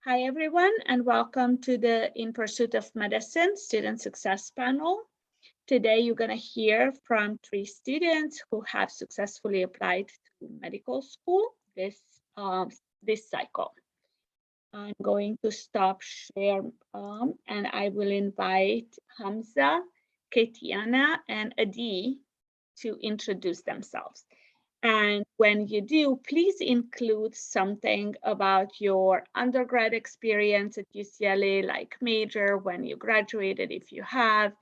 Hi, everyone, and welcome to the In Pursuit of Medicine Student Success Panel. Today, you're going to hear from 3 students who have successfully applied to medical school this cycle. I'm going to stop share, and I will invite Hamza, Katiana, and Adi to introduce themselves. And when you do, please include something about your undergrad experience at UCLA, like major, when you graduated, if you have,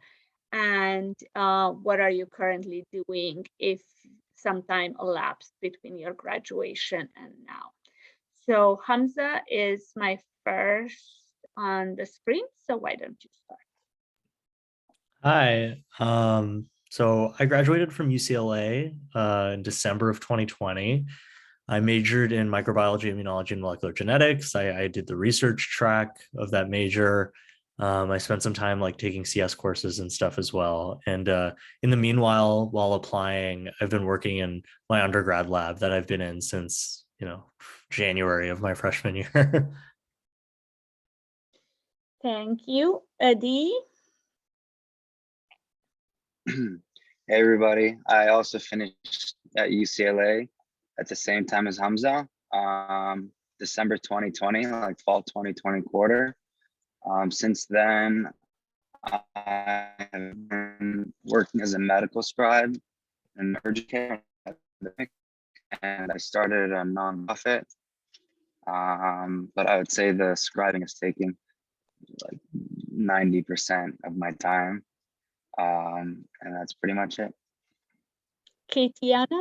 and what are you currently doing if some time elapsed between your graduation and now. So Hamza is my first on the screen, so why don't you start? Hi. So I graduated from UCLA in December of 2020. I majored in microbiology, immunology, and molecular genetics. I did the research track of that major. I spent some time taking CS courses and stuff as well. And in the meanwhile, while applying, I've been working in my undergrad lab that I've been in since, January of my freshman year. Thank you. Adi? Hey everybody, I also finished at UCLA at the same time as Hamza, December 2020, like fall 2020 quarter. Since then, I have been working as a medical scribe in urgent care, and I started a nonprofit. But I would say the scribing is taking like 90% of my time. And that's pretty much it. Katiana?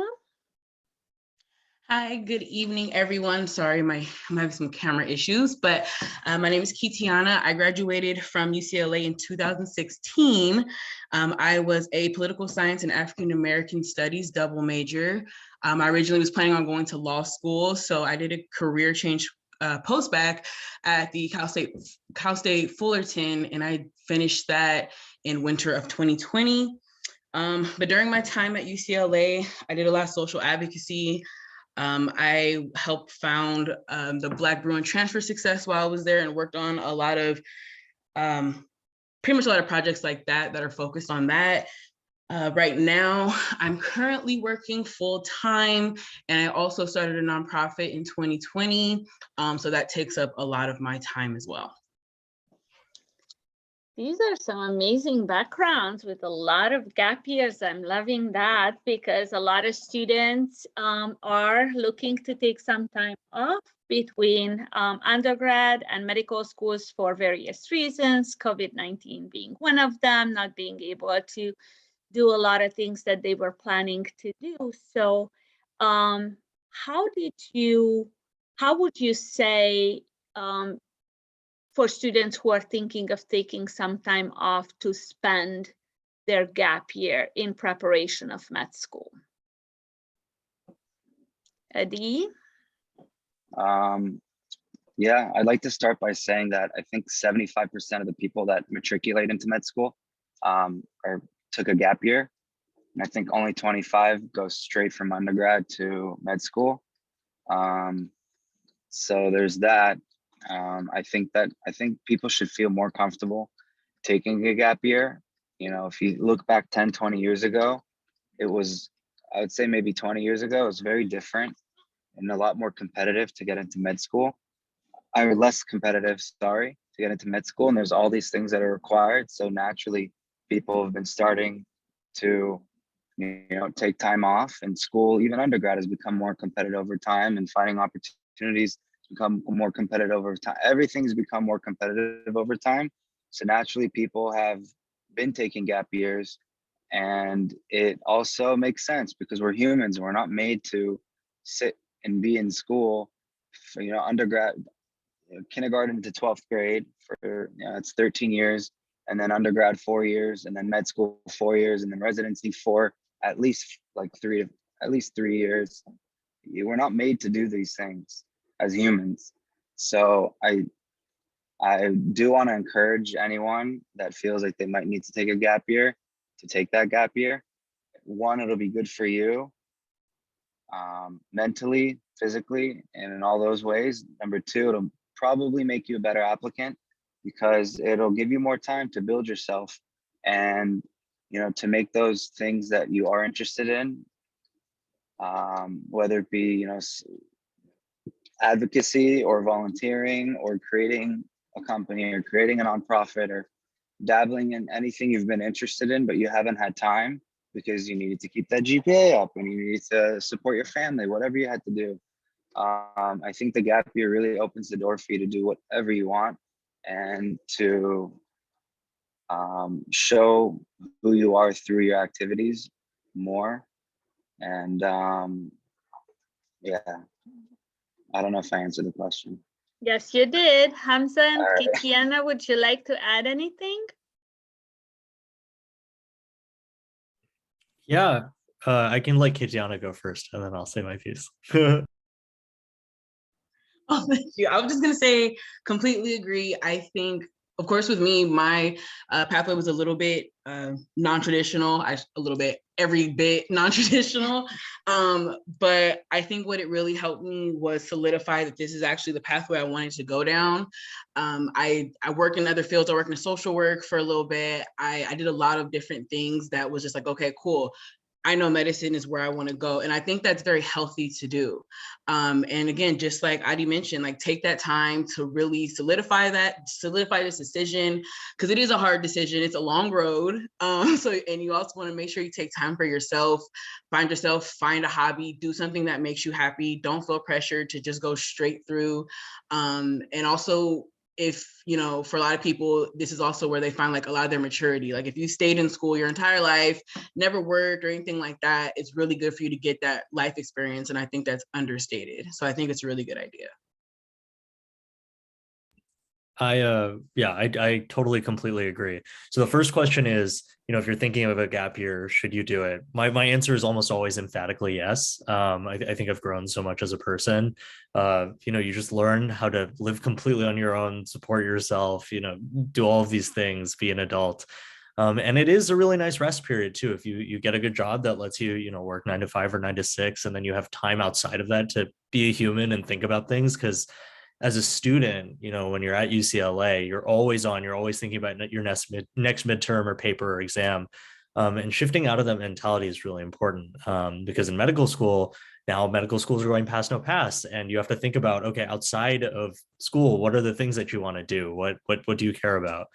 Hi, good evening, everyone. Sorry, I'm having some camera issues, but my name is Katiana. I graduated from UCLA in 2016. I was a political science and African American studies double major. I originally was planning on going to law school, so I did a career change post-bac at the Cal State Fullerton, and I finished that in winter of 2020. But during my time at UCLA, I did a lot of social advocacy. I helped found the Black Bruin Transfer Success while I was there and worked on a lot of, pretty much a lot of projects like that are focused on that. Right now, I'm currently working full-time, and I also started a nonprofit in 2020. So that takes up a lot of my time as well. These are some amazing backgrounds with a lot of gap years. I'm loving that because a lot of students are looking to take some time off between undergrad and medical schools for various reasons, COVID-19 being one of them, not being able to do a lot of things that they were planning to do. So how would you say, for students who are thinking of taking some time off to spend their gap year in preparation of med school? Adi? Yeah, I'd like to start by saying that I think 75% of the people that matriculate into med school took a gap year. And I think only 25 go straight from undergrad to med school. So there's that. I think people should feel more comfortable taking a gap year. If you look back 10, 20 years ago, I would say maybe 20 years ago, it was very different and a lot more competitive to get into med school. Less competitive, sorry, to get into med school. And there's all these things that are required. So naturally, people have been starting to, take time off, and school, even undergrad, has become more competitive over time, and finding opportunities become more competitive over time. Everything's become more competitive over time. So naturally, people have been taking gap years, and it also makes sense because we're humans. We're not made to sit and be in school for, undergrad, kindergarten to 12th grade for, it's 13 years, and then undergrad 4 years, and then med school 4 years, and then residency for at least 3 years. We're not made to do these things as humans. So I do want to encourage anyone that feels like they might need to take a gap year to take that gap year. One, it'll be good for you mentally, physically, and in all those ways. Number two, it'll probably make you a better applicant, because it'll give you more time to build yourself and, you know, to make those things that you are interested in, whether it be, you know, advocacy or volunteering or creating a company or creating a nonprofit or dabbling in anything you've been interested in, but you haven't had time because you needed to keep that GPA up and you needed to support your family, whatever you had to do. I think the gap year really opens the door for you to do whatever you want and to show who you are through your activities more. And yeah, I don't know if I answered the question. Yes, you did. Hamza and All right. Kitiana, would you like to add anything? Yeah, I can let Kitiana go first, and then I'll say my piece. Oh, thank you. I was just gonna say, completely agree. I think, of course, with me, my pathway was a little bit non-traditional. A little bit, every bit non-traditional. But I think what it really helped me was solidify that this is actually the pathway I wanted to go down. I work in other fields. I work in social work for a little bit. I did a lot of different things that was just like, okay, cool. I know medicine is where I want to go. And I think that's very healthy to do. And again, just like Adi mentioned, like take that time to really solidify this decision, because it is a hard decision. It's a long road. And you also want to make sure you take time for yourself, find a hobby, do something that makes you happy. Don't feel pressured to just go straight through. And also, if, you know, for a lot of people, this is also where they find like a lot of their maturity. Like if you stayed in school your entire life, never worked or anything like that, it's really good for you to get that life experience. And I think that's understated. So I think it's a really good idea. I totally completely agree. So the first question is, you know, if you're thinking of a gap year, should you do it? My answer is almost always emphatically yes. I think I've grown so much as a person. You know, you just learn how to live completely on your own, support yourself, you know, do all of these things, be an adult. And it is a really nice rest period too. If you get a good job that lets you, you know, work 9 to 5 or 9 to 6, and then you have time outside of that to be a human and think about things. Because as a student, you know, when you're at UCLA, you're always thinking about your next midterm or paper or exam. And shifting out of that mentality is really important, because in medical school, now medical schools are going pass no pass, and you have to think about, okay, outside of school, what are the things that you want to do? What do you care about?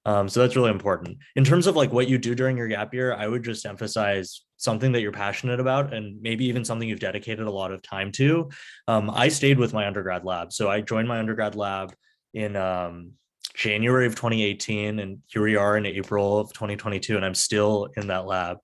So that's really important. In terms of like what you do during your gap year, I would just emphasize something that you're passionate about, and maybe even something you've dedicated a lot of time to. I stayed with my undergrad lab. So I joined my undergrad lab in January of 2018, and here we are in April of 2022, and I'm still in that lab.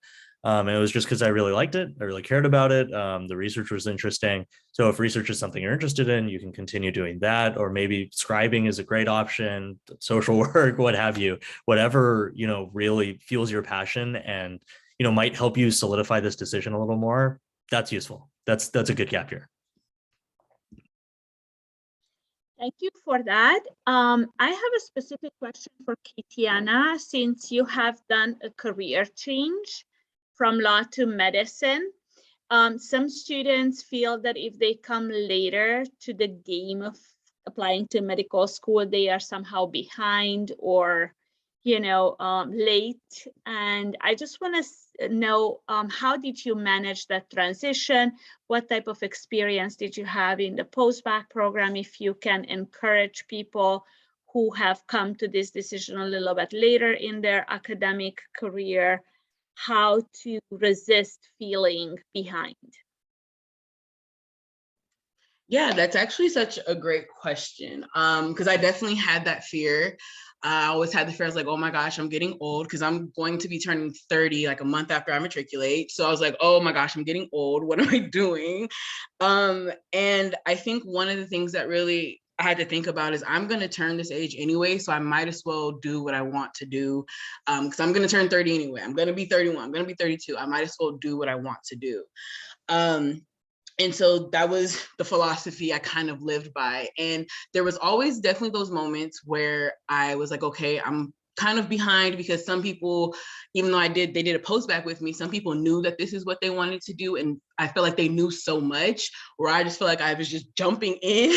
And it was just because I really liked it. I really cared about it. The research was interesting. So if research is something you're interested in, you can continue doing that, or maybe scribing is a great option, social work, what have you, whatever, you know, really fuels your passion and, you know, might help you solidify this decision a little more. That's useful. That's a good gap year. Thank you for that. I have a specific question for Kitiana, since you have done a career change from law to medicine. Some students feel that if they come later to the game of applying to medical school, they are somehow behind or, you know, late. And I just want to know, how did you manage that transition? What type of experience did you have in the post-bac program? If you can encourage people who have come to this decision a little bit later in their academic career, how to resist feeling behind? Yeah, that's actually such a great question. Because I definitely had that fear. I always had the fear. I was like, oh my gosh, I'm getting old, because I'm going to be turning 30 like a month after I matriculate. So I was like, oh my gosh, I'm getting old. What am I doing? And I think one of the things that really I had to think about is I'm going to turn this age anyway, so I might as well do what I want to do, because I'm going to turn 30 anyway. I'm going to be 31. I'm going to be 32. I might as well do what I want to do. And so that was the philosophy I kind of lived by. And there was always definitely those moments where I was like, okay, I'm kind of behind because some people, even though they did a post back with me, some people knew that this is what they wanted to do. And I feel like they knew so much where I just feel like I was just jumping in.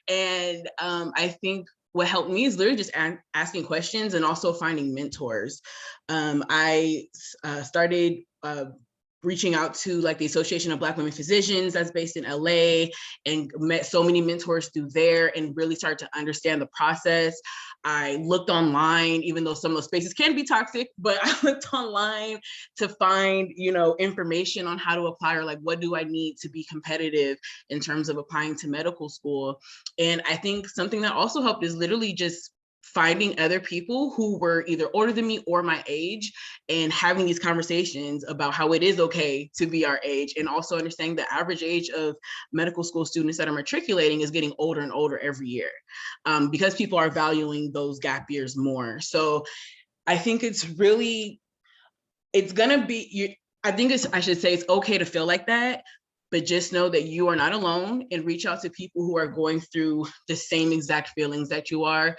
And I think what helped me is literally just asking questions and also finding mentors. I started reaching out to like the Association of Black Women Physicians that's based in LA and met so many mentors through there and really started to understand the process. I looked online, even though some of those spaces can be toxic, but I looked online to find, information on how to apply or like, what do I need to be competitive in terms of applying to medical school? And I think something that also helped is literally just finding other people who were either older than me or my age and having these conversations about how it is okay to be our age, and also understanding the average age of medical school students that are matriculating is getting older and older every year because people are valuing those gap years more. So I think it's gonna be, I should say it's okay to feel like that, but just know that you are not alone and reach out to people who are going through the same exact feelings that you are,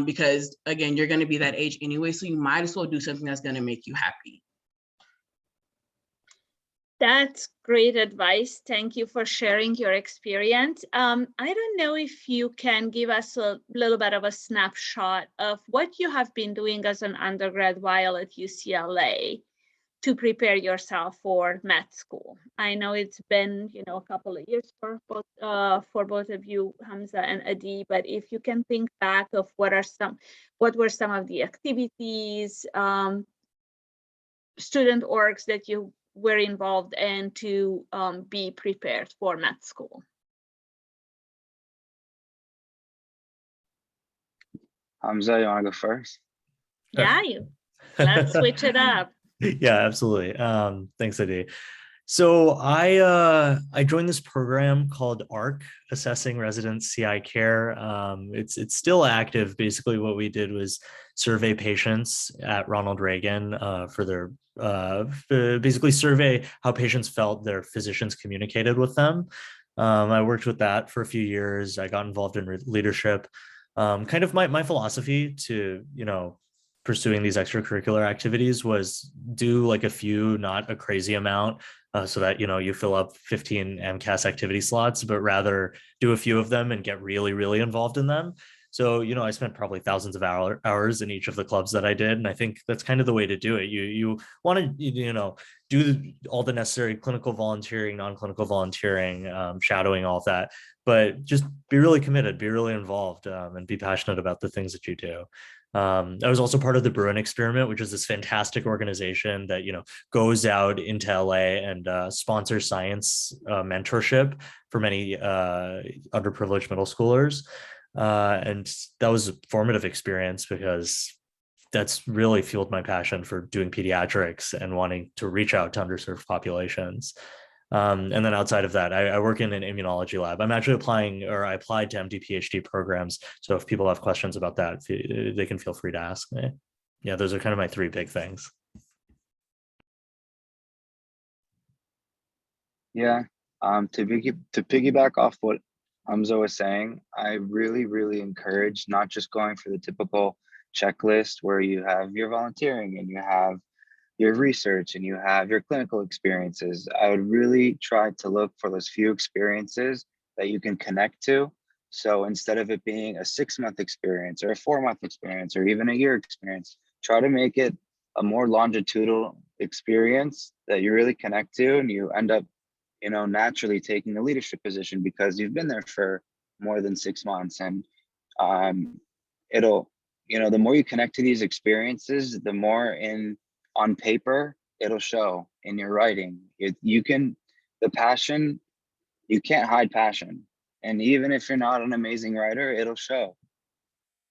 because again, you're gonna be that age anyway, so you might as well do something that's gonna make you happy. That's great advice. Thank you for sharing your experience. I don't know if you can give us a little bit of a snapshot of what you have been doing as an undergrad while at UCLA to prepare yourself for med school. I know it's been, a couple of years for both of you, Hamza and Adi, but if you can think back of what were some of the activities, student orgs that you were involved in to be prepared for med school. Hamza, you want to go first? Yeah, let's switch it up. Yeah, absolutely. Thanks, Adi. So I joined this program called ARC, Assessing Resident CI Care. It's still active. Basically, what we did was survey patients at Ronald Reagan for their basically survey how patients felt their physicians communicated with them. I worked with that for a few years. I got involved in leadership. Kind of my philosophy to pursuing these extracurricular activities was do like a few, not a crazy amount, so that you fill up 15 MCAS activity slots, but rather do a few of them and get really, really involved in them. So I spent probably thousands of hours in each of the clubs that I did, and I think that's kind of the way to do it. You want to do all the necessary clinical volunteering, non-clinical volunteering, shadowing, all of that, but just be really committed, be really involved, and be passionate about the things that you do. I was also part of the Bruin Experiment, which is this fantastic organization that goes out into LA and sponsors science mentorship for many underprivileged middle schoolers, and that was a formative experience because that's really fueled my passion for doing pediatrics and wanting to reach out to underserved populations. And then outside of that, I work in an immunology lab. I'm actually I applied to MD PhD programs. So if people have questions about that, they can feel free to ask me. Yeah, those are kind of my three big things. Yeah, to piggyback off what Hamza was saying, I really, really encourage not just going for the typical checklist where you have your volunteering and you have your research and you have your clinical experiences. I would really try to look for those few experiences that you can connect to. So instead of it being a 6-month experience or a 4-month experience or even a year experience, try to make it a more longitudinal experience that you really connect to, and you end up, naturally taking a leadership position because you've been there for more than 6 months. And it'll, the more you connect to these experiences, the more on paper, it'll show in your writing. The passion, you can't hide passion. And even if you're not an amazing writer, it'll show.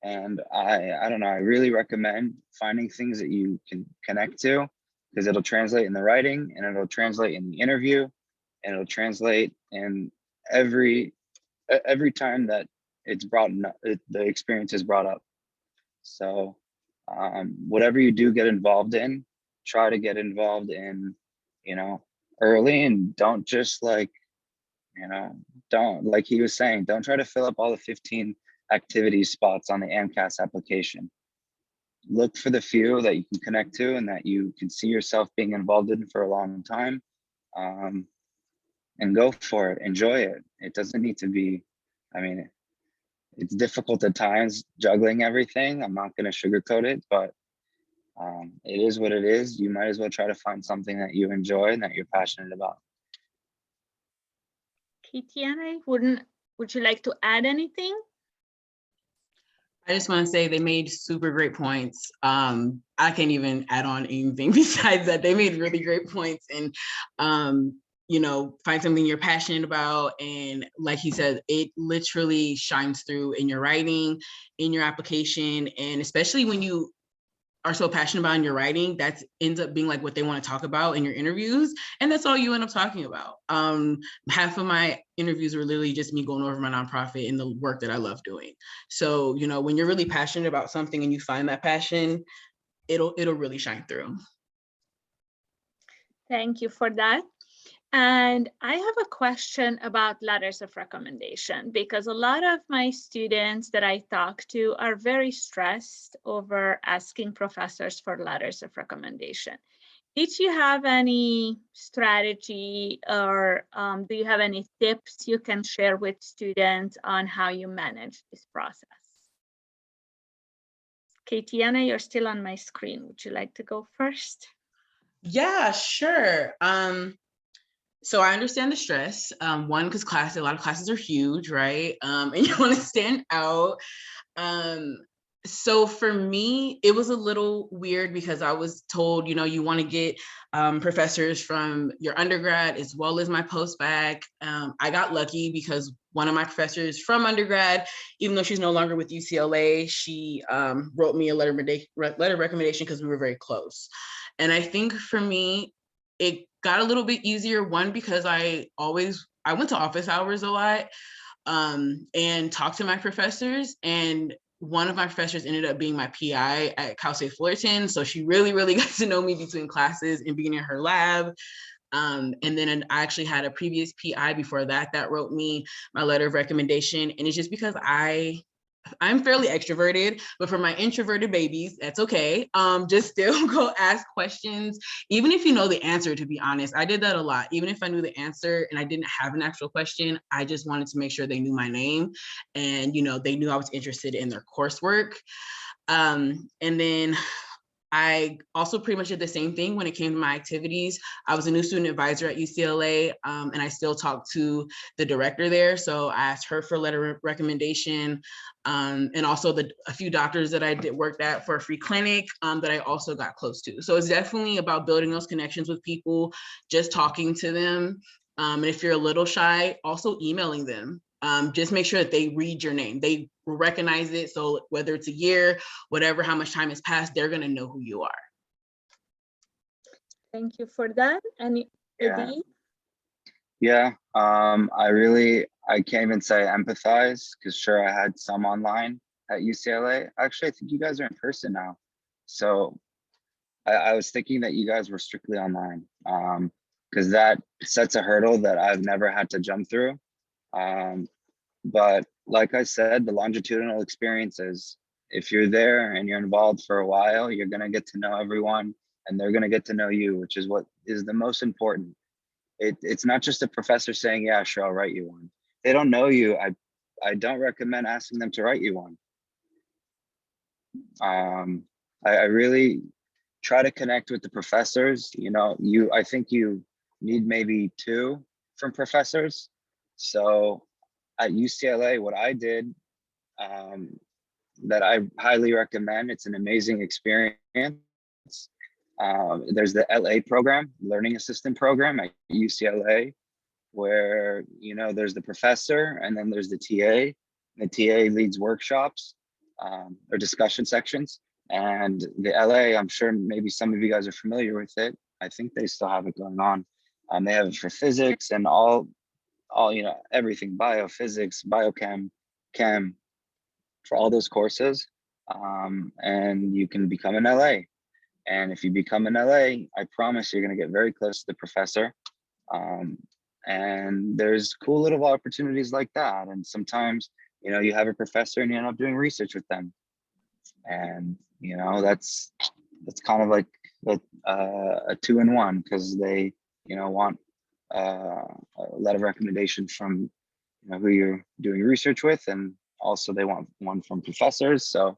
And I don't know, I really recommend finding things that you can connect to, because it'll translate in the writing, and it'll translate in the interview, and it'll translate in every time that the experience is brought up. So whatever you do get involved in, try to get involved in, early, and don't just don't, like he was saying, don't try to fill up all the 15 activity spots on the AMCAS application. look for the few that you can connect to and that you can see yourself being involved in for a long time, and go for it. Enjoy it. It doesn't need to be, I mean, it's difficult at times juggling everything. I'm not going to sugarcoat it, but it is what it is. You might as well try to find something that you enjoy and that you're passionate about. Kitiana, would you like to add anything? I just want to say they made super great points. I can't even add on anything besides that. They made really great points, and you know, find something you're passionate about. And like he said, it literally shines through in your writing, in your application, and especially when you are so passionate about in your writing, that ends up being like what they want to talk about in your interviews. And that's all you end up talking about. Half of my interviews were literally just me going over my nonprofit and the work that I love doing. So, you know, when you're really passionate about something and you find that passion, it'll really shine through. Thank you for that. And I have a question about letters of recommendation, because a lot of my students that I talk to are very stressed over asking professors for letters of recommendation. Did you have any strategy, or do you have any tips you can share with students on how you manage this process? Katiana, you're still on my screen. Would you like to go first? Yeah, sure. So I understand the stress. One, because a lot of classes are huge, right? And you want to stand out. So for me, it was a little weird because I was told, you know, you want to get professors from your undergrad as well as my post-bac. I got lucky because one of my professors from undergrad, even though she's no longer with UCLA, she wrote me a letter recommendation because we were very close. And I think for me, it got a little bit easier. One, because I went to office hours a lot and talked to my professors. And one of my professors ended up being my PI at Cal State Fullerton. So she really, really got to know me between classes and being in her lab. And then I actually had a previous PI before that wrote me my letter of recommendation. And it's just because I'm fairly extroverted, but for my introverted babies, that's okay. Just still go ask questions, even if you know the answer, to be honest. I did that a lot. Even if I knew the answer and I didn't have an actual question, I just wanted to make sure they knew my name and, you know, they knew I was interested in their coursework. And then I also pretty much did the same thing when it came to my activities. I was a new student advisor at UCLA, and I still talk to the director there. So I asked her for a letter of recommendation, and also a few doctors that I worked at for a free clinic that I also got close to. So it's definitely about building those connections with people, just talking to them. And if you're a little shy, also emailing them. Just make sure that they read your name. They recognize it. So whether it's a year, whatever, how much time has passed, they're going to know who you are. Thank you for that. And Adi? Yeah, I can't even say empathize, because sure, I had some online at UCLA. Actually, I think you guys are in person now. So I was thinking that you guys were strictly online, because that sets a hurdle that I've never had to jump through. But like I said, the longitudinal experiences, if you're there and you're involved for a while, you're going to get to know everyone and they're going to get to know you, which is what is the most important. It's not just a professor saying, yeah, sure, I'll write you one. They don't know you. I don't recommend asking them to write you one. I really try to connect with the professors. You know, I think you need maybe 2 from professors. So at UCLA, what I did that I highly recommend, it's an amazing experience. There's the LA program, Learning Assistant Program at UCLA, where, you know, there's the professor and then there's the TA. The TA leads workshops or discussion sections. And the LA, I'm sure maybe some of you guys are familiar with it. I think they still have it going on. They have it for physics and all, you know, everything, biophysics, biochem, chem, for all those courses. And you can become an LA. And if you become an LA, I promise you're going to get very close to the professor. And there's cool little opportunities like that. And sometimes, you know, you have a professor and you end up doing research with them. And that's kind of like a 2-in-1, because they, want a letter of recommendation from who you're doing research with, and also they want one from professors. So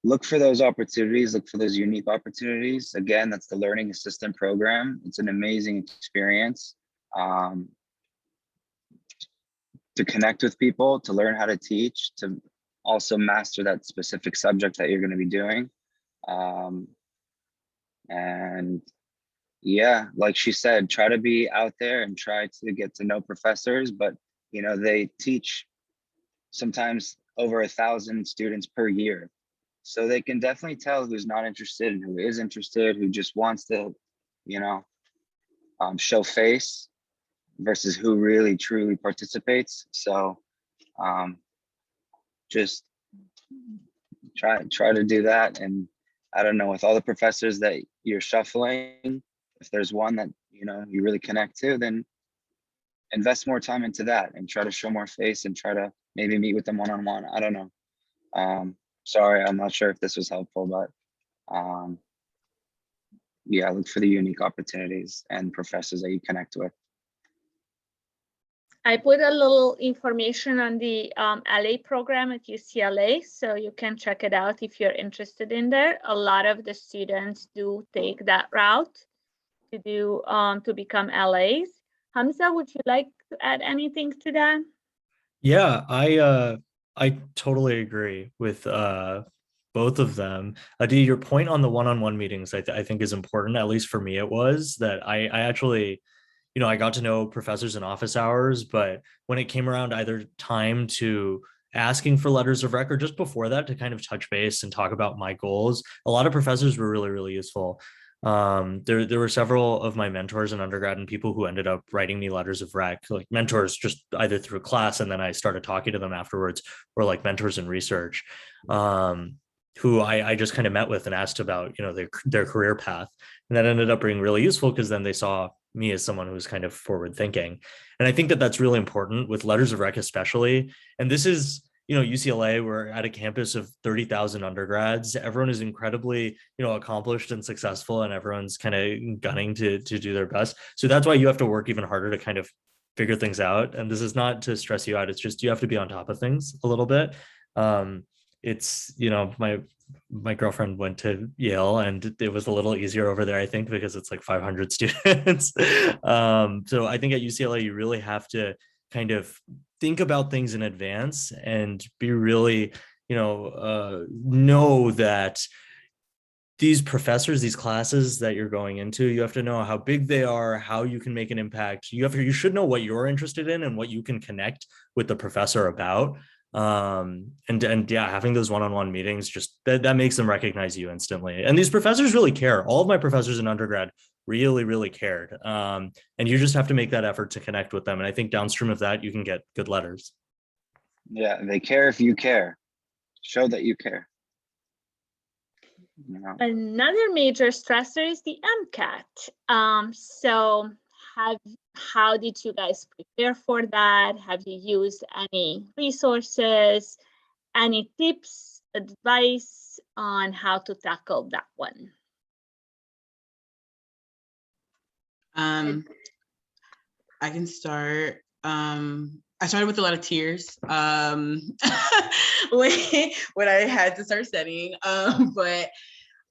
look for those opportunities, look for those unique opportunities. Again, that's the Learning Assistant Program. It's an amazing experience to connect with people, to learn how to teach, to also master that specific subject that you're going to be doing. And yeah, like she said, try to be out there and try to get to know professors, but they teach sometimes over 1,000 students per year. So they can definitely tell who's not interested and who is interested, who just wants to, show face versus who really truly participates. So just try to do that. And I don't know, with all the professors that you're shuffling, if there's one that you really connect to, then invest more time into that and try to show more face and try to maybe meet with them one-on-one. I don't know. Sorry, I'm not sure if this was helpful, but yeah, look for the unique opportunities and professors that you connect with. I put a little information on the LA program at UCLA, so you can check it out if you're interested in there. A lot of the students do take that route to become LAs. Hamza, would you like to add anything to that? Yeah, I totally agree with both of them. Adi, your point on the one-on-one meetings, I think is important. At least for me, it was that I actually, I got to know professors in office hours, but when it came around either time to asking for letters of record, just before that, to kind of touch base and talk about my goals, a lot of professors were really, really useful. There were several of my mentors in undergrad and people who ended up writing me letters of rec, like mentors just either through class and then I started talking to them afterwards, or like mentors in research, who I just kind of met with and asked about their career path, and that ended up being really useful because then they saw me as someone who's kind of forward thinking. And I think that that's really important with letters of rec especially. And this is, UCLA, we're at a campus of 30,000 undergrads. Everyone is incredibly, accomplished and successful, and everyone's kind of gunning to do their best. So that's why you have to work even harder to kind of figure things out. And this is not to stress you out. It's just, you have to be on top of things a little bit. It's, my girlfriend went to Yale and it was a little easier over there, I think, because it's like 500 students. So I think at UCLA, you really have to kind of think about things in advance and be really, know that these professors, these classes that you're going into, you have to know how big they are, how you can make an impact. You should know what you're interested in and what you can connect with the professor about. And yeah, having those one-on-one meetings, just that makes them recognize you instantly. And these professors really care. All of my professors in undergrad really, really cared. And you just have to make that effort to connect with them. And I think downstream of that, you can get good letters. Yeah, they care if you care. Show that you care. Another major stressor is the Mcat. So how did you guys prepare for that? Have you used any resources, any tips, advice on how to tackle that one? I can start. I started with a lot of tears when I had to start studying, but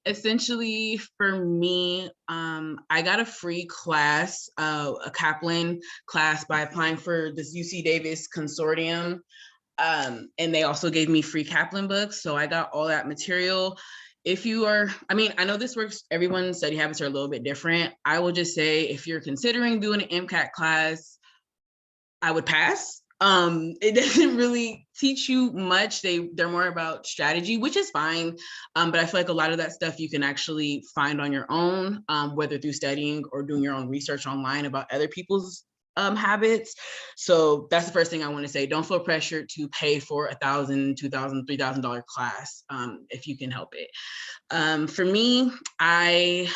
essentially for me, I got a free class, a Kaplan class, by applying for this UC Davis consortium, and they also gave me free Kaplan books, so I got all that material. If you are, I know this works, everyone's study habits are a little bit different. I will just say, if you're considering doing an MCAT class, I would pass. It doesn't really teach you much. They're more about strategy, which is fine. But I feel like a lot of that stuff you can actually find on your own, whether through studying or doing your own research online about other people's habits. So that's the first thing I want to say. Don't feel pressured to pay for $1,000, $2,000, $3,000 class if you can help it. For me, I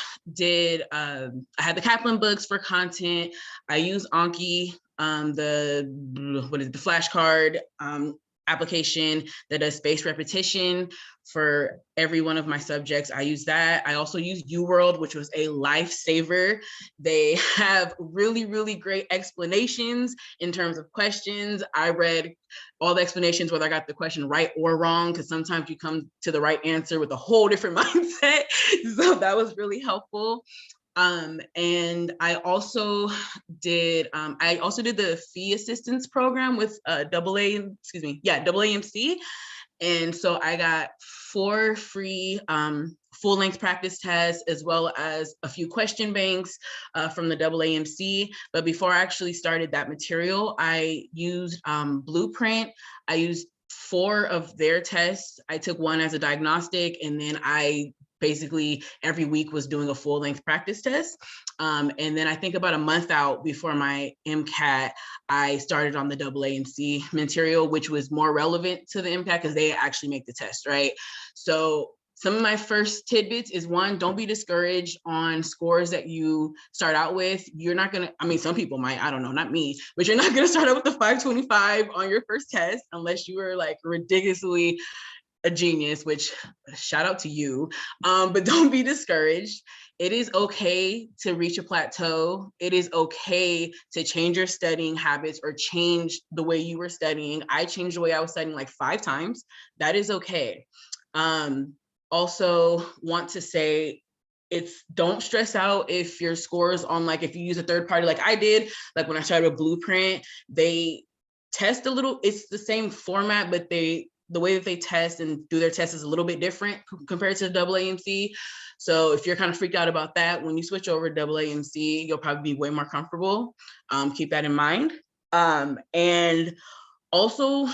had the Kaplan books for content. I use Anki, the flashcard. application that does spaced repetition for every one of my subjects. I use that. I also use UWorld, which was a lifesaver. They have really, really great explanations in terms of questions. I read all the explanations, whether I got the question right or wrong, because sometimes you come to the right answer with a whole different mindset. So that was really helpful. And I also did the fee assistance program with AAMC. And so I got 4 free full-length practice tests, as well as a few question banks from the AAMC. But before I actually started that material, I used Blueprint. I used 4 of their tests. I took one as a diagnostic, and then I basically every week was doing a full-length practice test. And then I think about a month out before my Mcat, I started on the AAMC material, which was more relevant to the Mcat because they actually make the test, right? So some of my first tidbits is, one, don't be discouraged on scores that you start out with. You're not gonna, I mean, some people might, I don't know, not me, but you're not gonna start out with the 525 on your first test unless you were like ridiculously a genius, which shout out to you, but don't be discouraged. It is okay to reach a plateau. It is okay to change your studying habits or change the way you were studying. I changed the way I was studying like 5 times. That is okay. Also want to say, don't stress out if your scores on, like, if you use a third party like I did, like when I started with Blueprint, they test a little, it's the same format, but the way that they test and do their tests is a little bit different compared to the AAMC. So if you're kind of freaked out about that, when you switch over to AAMC, you'll probably be way more comfortable. Keep that in mind. And also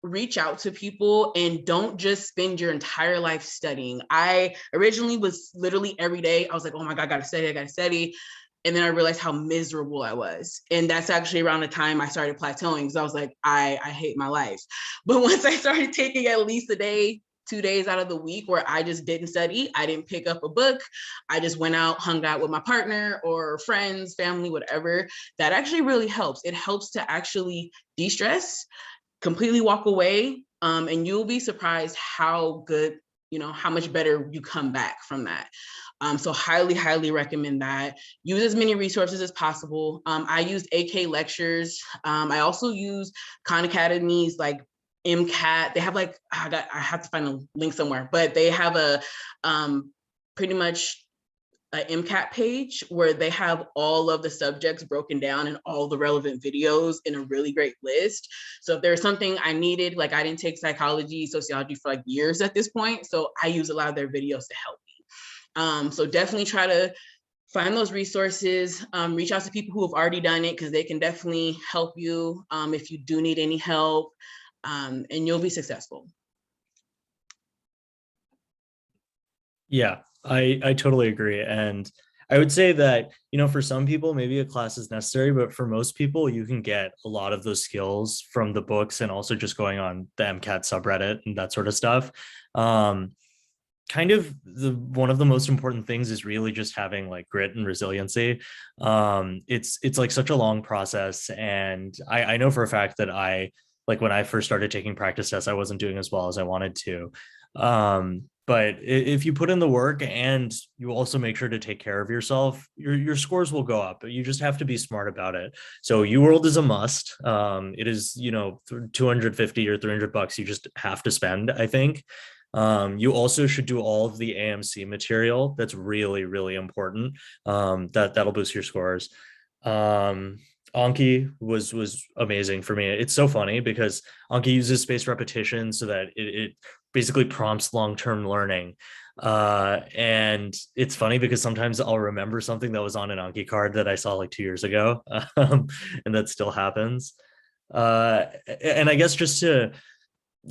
reach out to people and don't just spend your entire life studying. I originally was literally every day, I was like, oh my God, I gotta study. And then I realized how miserable I was. And that's actually around the time I started plateauing, because I was like, I hate my life. But once I started taking at least a day, 2 days out of the week where I just didn't study, I didn't pick up a book, I just went out, hung out with my partner or friends, family, whatever, that actually really helps. It helps to actually de-stress, completely walk away, and you'll be surprised how good, how much better you come back from that. So highly, highly recommend that. Use as many resources as possible. I used AK lectures. I also use Khan Academy's like Mcat. They have like, I have to find a link somewhere, but they have a pretty much an Mcat page where they have all of the subjects broken down and all the relevant videos in a really great list. So if there's something I needed, like I didn't take psychology, sociology for like years at this point, so I use a lot of their videos to help me. So definitely try to find those resources, reach out to people who have already done it, because they can definitely help you if you do need any help, and you'll be successful. Yeah, I totally agree. And I would say that, for some people, maybe a class is necessary, but for most people, you can get a lot of those skills from the books and also just going on the Mcat subreddit and that sort of stuff. Kind of one of the most important things is really just having like grit and resiliency. It's like such a long process. And I know for a fact that when I first started taking practice tests, I wasn't doing as well as I wanted to. But if you put in the work and you also make sure to take care of yourself, your scores will go up. You just have to be smart about it. So UWorld is a must. It is, $250 or $300 you just have to spend, I think. You also should do all of the AMC material. That's really, really important. That'll boost your scores. Anki was amazing for me. It's so funny because Anki uses spaced repetition so that it basically prompts long-term learning. And it's funny because sometimes I'll remember something that was on an Anki card that I saw like 2 years ago, and that still happens. And I guess just to,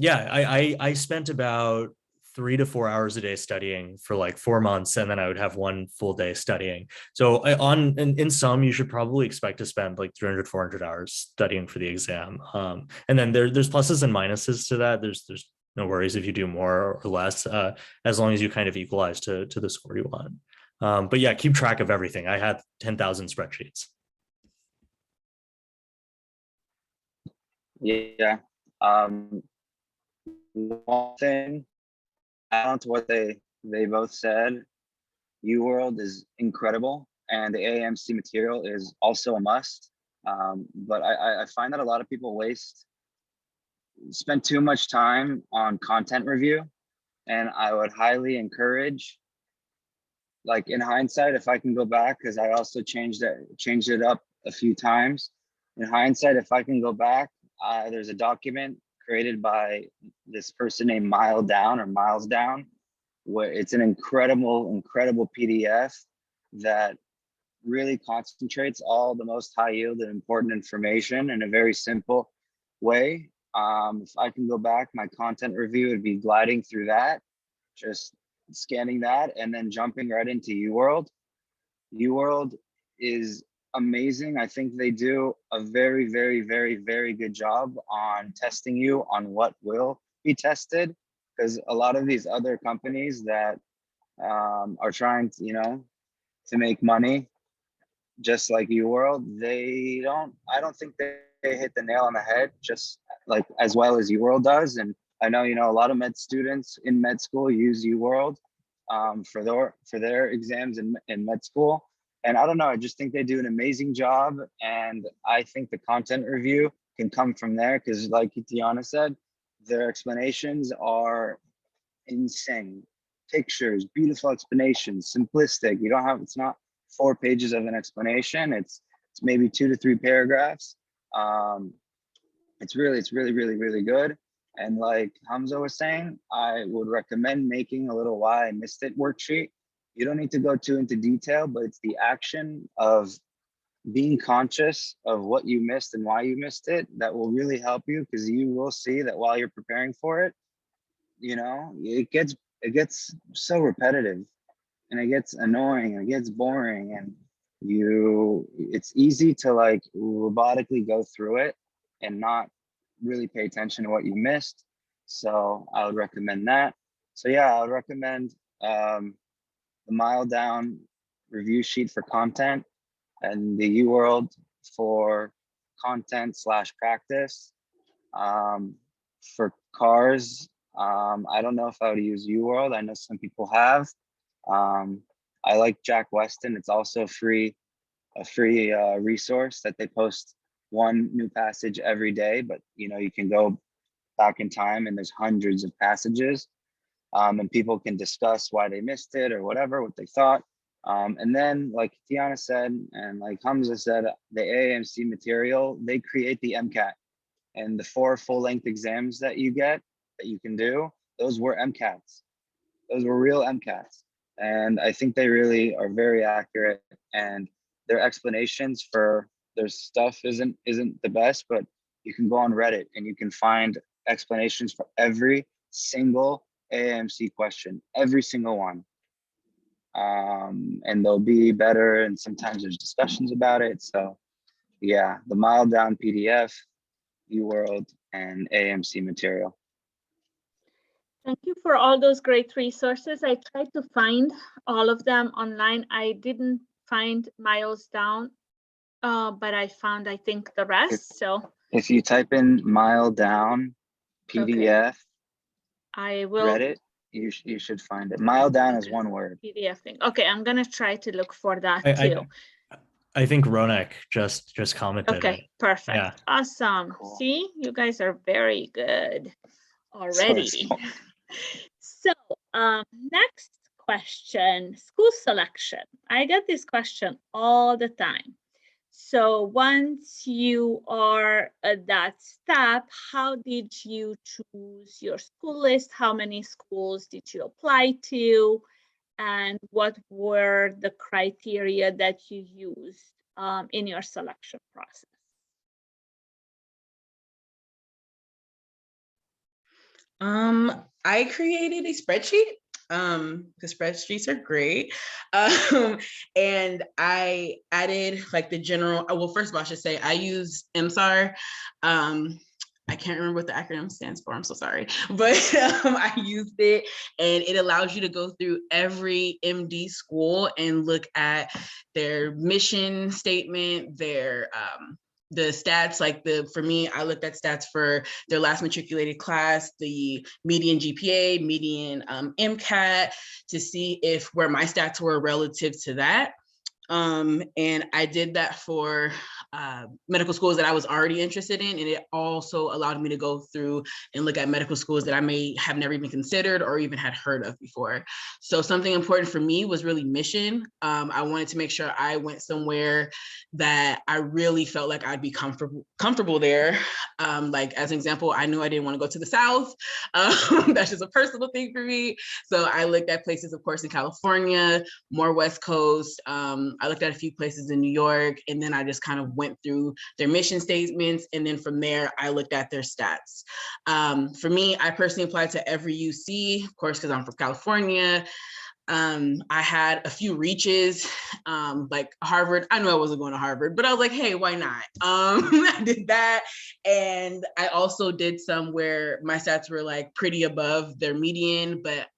I spent about 3 to 4 hours a day studying for like 4 months, and then I would have 1 full day studying. So in sum, you should probably expect to spend like 300, 400 hours studying for the exam. And then there's pluses and minuses to that. There's no worries if you do more or less, as long as you kind of equalize to the score you want. But yeah, keep track of everything. I had 10,000 spreadsheets. Yeah. one thing, add on to what they both said, UWorld is incredible, and the AAMC material is also a must. But I find that a lot of people spend too much time on content review, and I would highly encourage, like in hindsight, if I can go back, because I also changed it up a few times. In hindsight, if I can go back, there's a document created by this person named Miles Down, where it's an incredible PDF that really concentrates all the most high yield and important information in a very simple way. If I can go back, my content review would be gliding through that, just scanning that, and then jumping right into UWorld. UWorld is amazing. I think they do a very, very, very, very good job on testing you on what will be tested, because a lot of these other companies that are trying to, to make money, just like UWorld, I don't think they hit the nail on the head just like as well as UWorld does. And I know, a lot of med students in med school use UWorld for their exams in med school. And I don't know, I just think they do an amazing job. And I think the content review can come from there, because like Tiana said, their explanations are insane. Pictures, beautiful explanations, simplistic. It's not 4 pages of an explanation. It's maybe 2 to 3 paragraphs. It's really, really, really good. And like Hamza was saying, I would recommend making a little why I missed it worksheet. You don't need to go too into detail, but it's the action of being conscious of what you missed and why you missed it that will really help you, because you will see that while you're preparing for it, it gets so repetitive, and it gets annoying, and it gets boring, and it's easy to like robotically go through it and not really pay attention to what you missed. So I would recommend that. So yeah, I would recommend the Mile Down review sheet for content, and the UWorld for content / practice. For cars, I don't know if I would use UWorld. I know some people have. I like Jack Weston. It's also a free resource that they post one new passage every day, but you can go back in time and there's hundreds of passages, and people can discuss why they missed it or whatever, what they thought. And then like Tiana said, and like Hamza said, the AAMC material, they create the Mcat, and the 4 full-length exams that you can do, those were Mcats. Those were real Mcats. And I think they really are very accurate, and their explanations for their stuff isn't the best, but you can go on Reddit and you can find explanations for every single AAMC question, every single one. And they'll be better, and sometimes there's discussions about it. So yeah, the Mile Down PDF, UWorld, and AAMC material. Thank you for all those great resources. I tried to find all of them online. I didn't find Miles Down, but I found, I think, the rest. So if you type in Mile Down PDF, okay. I will. Reddit, you should find it. Mile Down is one word. PDF thing. Okay, I'm gonna try to look for that too. I think Ronak just commented. Okay, perfect. Yeah. Awesome. Cool. See, you guys are very good already. So next question, school selection. I get this question all the time. So once you are at that step, how did you choose your school list? How many schools did you apply to? And what were the criteria that you used in your selection process? I created a spreadsheet. The spreadsheets are great. And I added like the general, well, first of all, I should say I use MSAR. I can't remember what the acronym stands for, I'm so sorry, but I used it, and it allows you to go through every MD school and look at their mission statement, their the stats, for me, I looked at stats for their last matriculated class, the median GPA, median Mcat, to see where my stats were relative to that. And I did that for medical schools that I was already interested in. And it also allowed me to go through and look at medical schools that I may have never even considered or even had heard of before. So something important for me was really mission. I wanted to make sure I went somewhere that I really felt like I'd be comfortable there. Like as an example, I knew I didn't want to go to the South. That's just a personal thing for me. So I looked at places, of course, in California, more West Coast. I looked at a few places in New York, and then I just kind of went through their mission statements. And then from there, I looked at their stats. For me, I personally applied to every UC, of course, because I'm from California. I had a few reaches, like Harvard. I knew I wasn't going to Harvard, but I was like, hey, why not? I did that. And I also did some where my stats were like pretty above their median, but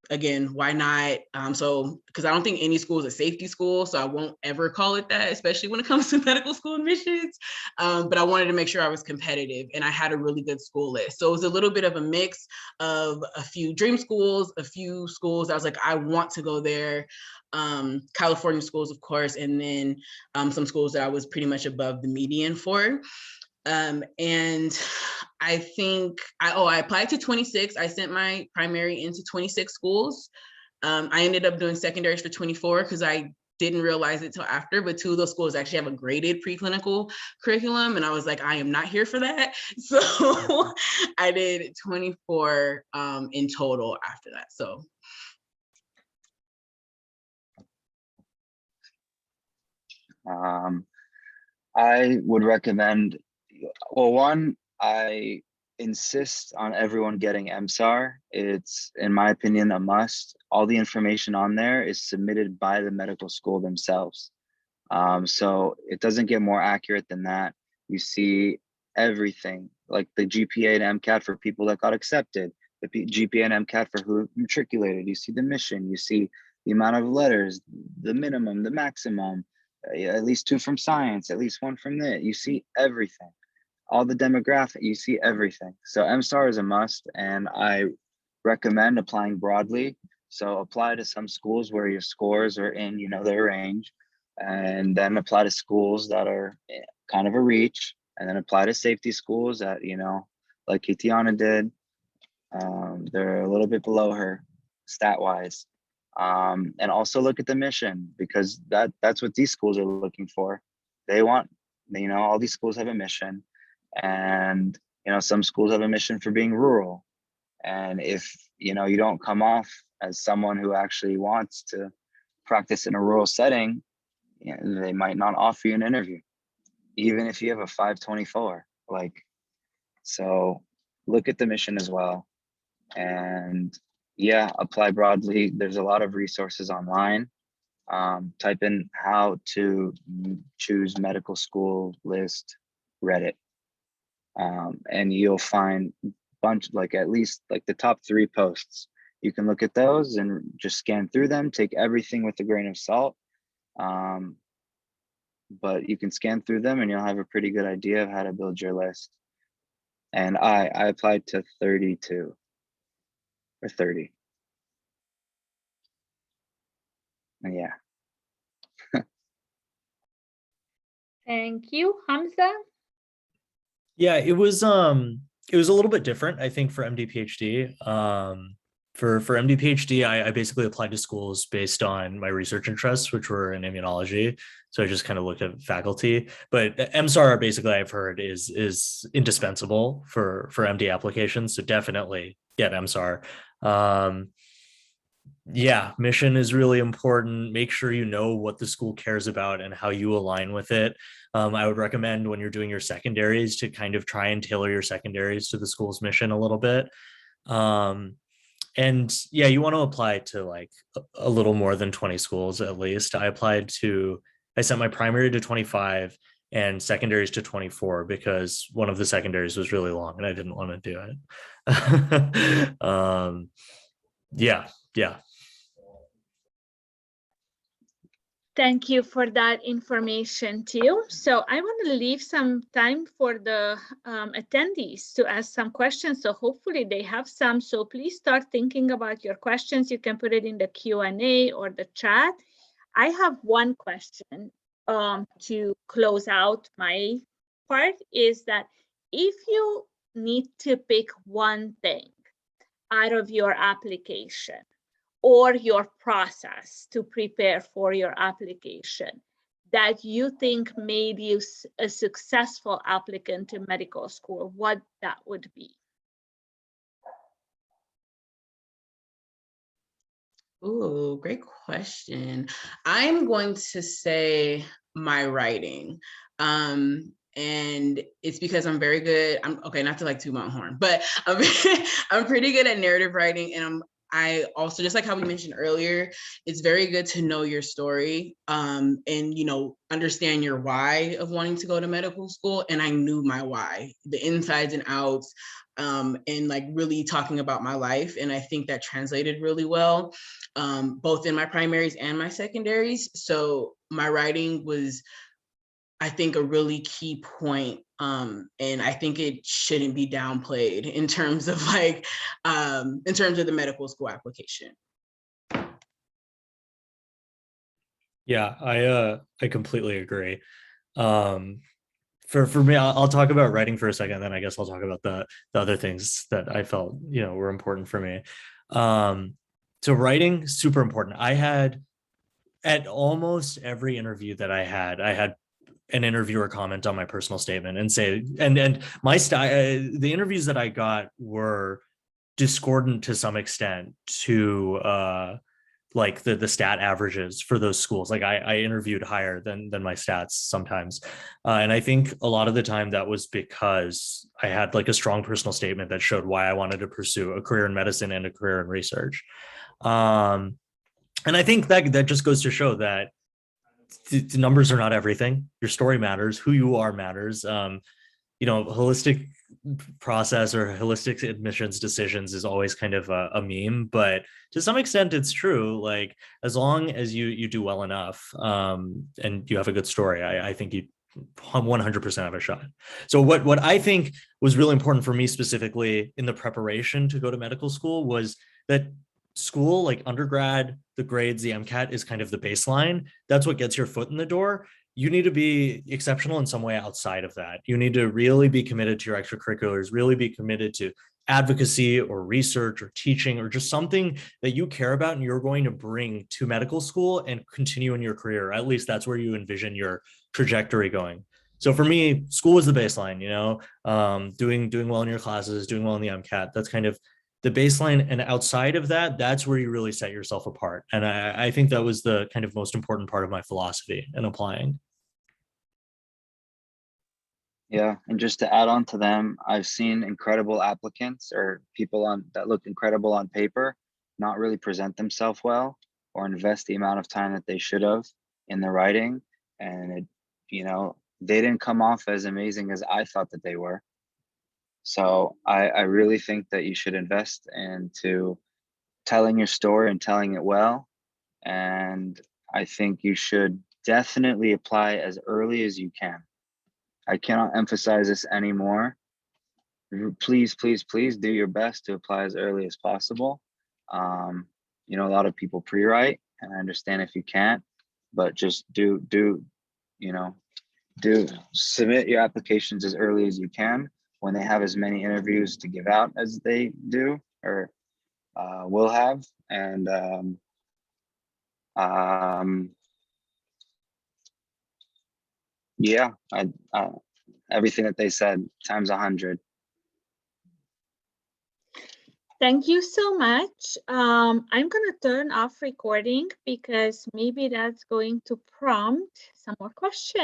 again, why not? Because I don't think any school is a safety school, so I won't ever call it that, especially when it comes to medical school admissions. But I wanted to make sure I was competitive, and I had a really good school list. So it was a little bit of a mix of a few dream schools, a few schools I was like, I want to go there. California schools, of course, and then some schools that I was pretty much above the median for. And I think I applied to 26. I sent my primary into 26 schools. I ended up doing secondaries for 24 because I didn't realize it till after, but 2 of those schools actually have a graded preclinical curriculum. And I was like, I am not here for that. So I did 24 in total after that. So. I would recommend, well, one, I insist on everyone getting MSAR. It's, in my opinion, a must. All the information on there is submitted by the medical school themselves. So it doesn't get more accurate than that. You see everything, like the GPA and MCAT for people that got accepted, the GPA and MCAT for who matriculated. You see the mission, you see the amount of letters, the minimum, the maximum, at least 2 from science, at least 1 from that. You see everything. All the demographic, you see everything. So MSAR is a must, and I recommend applying broadly. So apply to some schools where your scores are in, their range, and then apply to schools that are kind of a reach, and then apply to safety schools that, like Kitiana did. They're a little bit below her stat-wise. And also look at the mission, because that's what these schools are looking for. They want, all these schools have a mission. And some schools have a mission for being rural, and if you don't come off as someone who actually wants to practice in a rural setting, they might not offer you an interview, even if you have a 524. So look at the mission as well, and apply broadly. There's a lot of resources online. Type in how to choose medical school list Reddit. And you'll find at least the top 3 posts. You can look at those and just scan through them, take everything with a grain of salt. But you can scan through them and you'll have a pretty good idea of how to build your list. And I applied to 32 or 30. And yeah. Thank you, Hamza. Yeah, it was a little bit different, I think, for MD PhD. For MD PhD, I basically applied to schools based on my research interests, which were in immunology. So I just kind of looked at faculty. But MSAR, basically, I've heard is indispensable for MD applications. So definitely get MSAR. Mission is really important. Make sure you know what the school cares about and how you align with it. I would recommend when you're doing your secondaries to kind of try and tailor your secondaries to the school's mission a little bit. And you want to apply to a little more than 20 schools at least. I sent my primary to 25 and secondaries to 24 because one of the secondaries was really long and I didn't want to do it. Yeah. Thank you for that information too. So I want to leave some time for the attendees to ask some questions. So hopefully they have some. So please start thinking about your questions. You can put it in the Q&A or the chat. I have one question to close out my part, is that if you need to pick one thing out of your application or your process to prepare for your application that you think made you a successful applicant to medical school, what that would be? Ooh, great question. I'm going to say my writing. And it's because I'm very good. I'm okay, not to like toot my own horn, but I'm pretty good at narrative writing. And I also, just like how we mentioned earlier, it's very good to know your story and, you know, understand your why of wanting to go to medical school. And I knew my why, the insides and outs, and like really talking about my life. And I think that translated really well, both in my primaries and my secondaries. So my writing was, I think, a really key point. And I think it shouldn't be downplayed in terms of like, in terms of the medical school application. Yeah, I completely agree. For me, I'll talk about writing for a second, then I guess I'll talk about the other things that I felt, you know, were important for me. So writing, super important. I had, at almost every interview that I had an interviewer comment on my personal statement and say, and my style, the interviews that I got were discordant to some extent to like the stat averages for those schools. Like I interviewed higher than my stats sometimes. And I think a lot of the time that was because I had like a strong personal statement that showed why I wanted to pursue a career in medicine and a career in research. And I think that just goes to show that the numbers are not everything. Your story matters. Who you are matters. You know, holistic process or holistic admissions decisions is always kind of a meme, but to some extent it's true. Like as long as you do well enough and you have a good story, I think you 100% have a shot. So what I think was really important for me specifically in the preparation to go to medical school was that school, like undergrad, the grades, the Mcat is kind of the baseline. That's what gets your foot in the door. You need to be exceptional in some way outside of that. You need to really be committed to your extracurriculars, really be committed to advocacy or research or teaching or just something that you care about and you're going to bring to medical school and continue in your career. At least that's where you envision your trajectory going. So for me, school was the baseline, you know, doing well in your classes, doing well in the Mcat. That's kind of the baseline, and outside of that, that's where you really set yourself apart. And I think that was the kind of most important part of my philosophy in applying. Yeah, and just to add on to them, I've seen incredible applicants or people that look incredible on paper not really present themselves well or invest the amount of time that they should have in the writing. And it, you know, they didn't come off as amazing as I thought that they were. So I really think that you should invest into telling your story and telling it well. And I think you should definitely apply as early as you can. I cannot emphasize this anymore. Please, please, please do your best to apply as early as possible. You know, a lot of people pre-write, and I understand if you can't, but just submit your applications as early as you can when they have as many interviews to give out as they do or will have. And yeah, everything that they said times 100. Thank you so much. I'm going to turn off recording because maybe that's going to prompt some more questions.